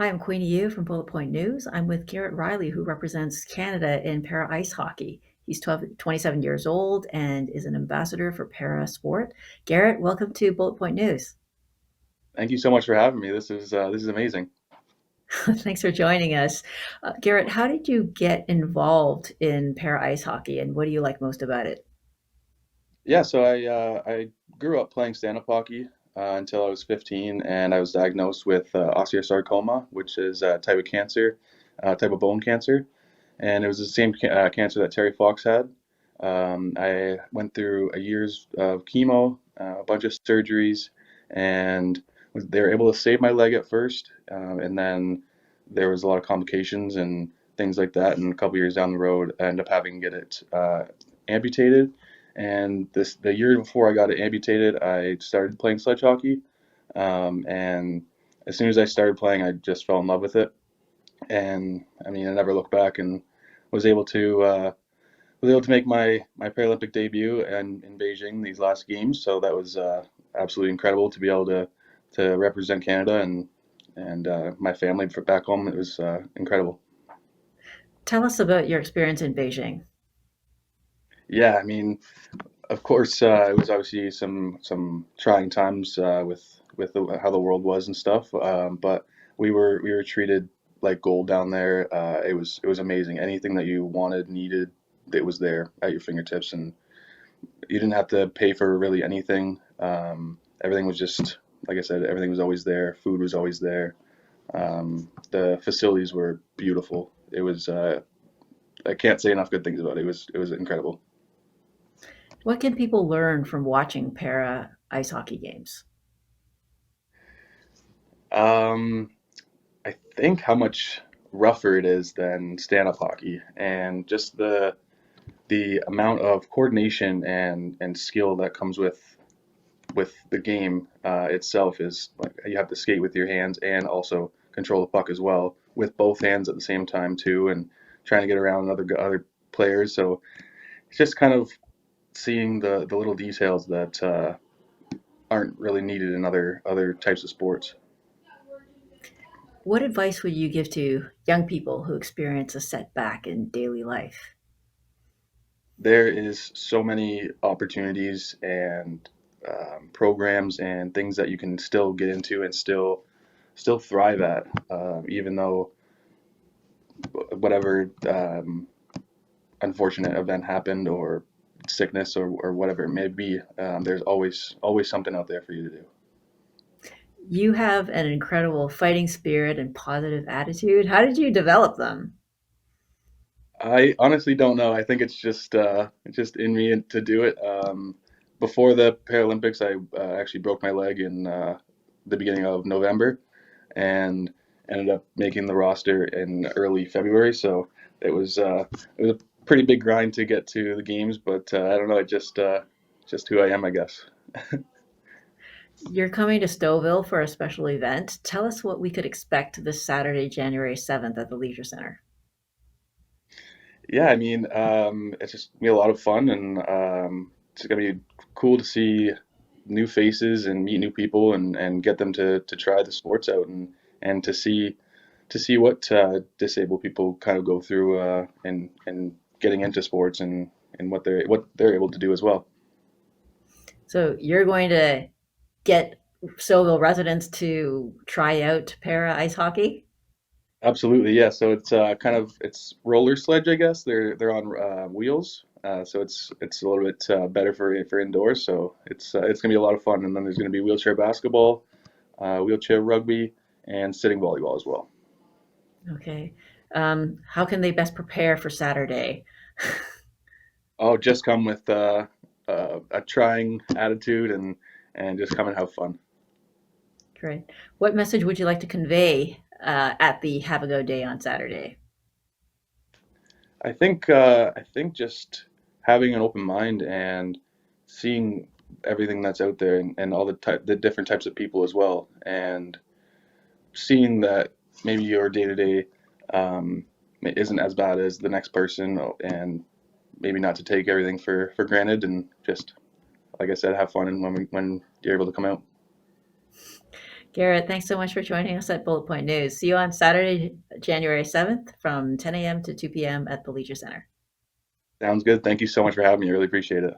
Hi, I'm Queenie Yu from Bullet Point News. I'm with Garrett Riley, who represents Canada in para ice hockey. He's 27 years old and is an ambassador for para sport. Garrett, welcome to Bullet Point News. Thank you so much for having me. This is amazing. Thanks for joining us. Garrett, how did you get involved in para ice hockey and what do you like most about it? Yeah, so I grew up playing stand-up hockey until I was 15, and I was diagnosed with osteosarcoma, which is a type of cancer, type of bone cancer, and it was the same cancer that Terry Fox had. I went through a years of chemo, a bunch of surgeries, and they were able to save my leg at first, and then there was a lot of complications and things like that. And a couple years down the road, I ended up having to get it amputated. And the year before I got it amputated, I started playing sledge hockey. And as soon as I started playing, I just fell in love with it. And I mean, I never looked back and was able to uh, was able to make my Paralympic debut in Beijing these last games. So that was absolutely incredible to be able to represent Canada and my family for back home. It was incredible. Tell us about your experience in Beijing. Yeah, I mean, of course, it was obviously some trying times with how the world was and stuff. But we were treated like gold down there. It was amazing. Anything that you wanted, needed, it was there at your fingertips, and you didn't have to pay for really anything. Everything was just like I said. Everything was always there. Food was always there. The facilities were beautiful. It was I can't say enough good things about it. It was incredible. What can people learn from watching para ice hockey games? Um, I think how much rougher it is than stand-up hockey, and just the amount of coordination and skill that comes with the game itself is like you have to skate with your hands and also control the puck as well with both hands at the same time too, and trying to get around other players. So it's just kind of seeing the little details that aren't really needed in other types of sports. What advice would you give to young people who experience a setback in daily life? There is so many opportunities and programs and things that you can still get into and still thrive at, even though whatever unfortunate event happened or sickness or whatever it may be, there's always something out there for you to do. You have an incredible fighting spirit and positive attitude. How did you develop them? I honestly don't know. I think it's just in me to do it. Before the Paralympics, I actually broke my leg in the beginning of November, and ended up making the roster in early February. So it was a pretty big grind to get to the games, but I don't know. Just who I am, I guess. You're coming to Stouffville for a special event. Tell us what we could expect this Saturday, January 7th at the Leisure Center. Yeah, I mean, it's just gonna be a lot of fun, and it's gonna be cool to see new faces and meet new people and get them to try the sports out and to see what disabled people kind of go through and getting into sports and what they're able to do as well. So you're going to get Stouffville residents to try out para ice hockey? Absolutely, yeah. So it's kind of it's roller sledge, I guess. They're on wheels, so it's a little bit better for indoors. So it's gonna be a lot of fun. And then there's gonna be wheelchair basketball, wheelchair rugby, and sitting volleyball as well. Okay. How can they best prepare for Saturday? Oh, just come with a trying attitude and just come and have fun. Great. What message would you like to convey at the Have a Go Day on Saturday? I think just having an open mind and seeing everything that's out there and all the different types of people as well, and seeing that maybe your day to day isn't as bad as the next person, and maybe not to take everything for granted, and just like I said, have fun and when you're able to come out. Garrett, thanks so much for joining us at Bullet Point News. See you on Saturday, January 7th from 10 a.m. to 2 p.m. at the Leisure Center. Sounds good. Thank you so much for having me. I really appreciate it.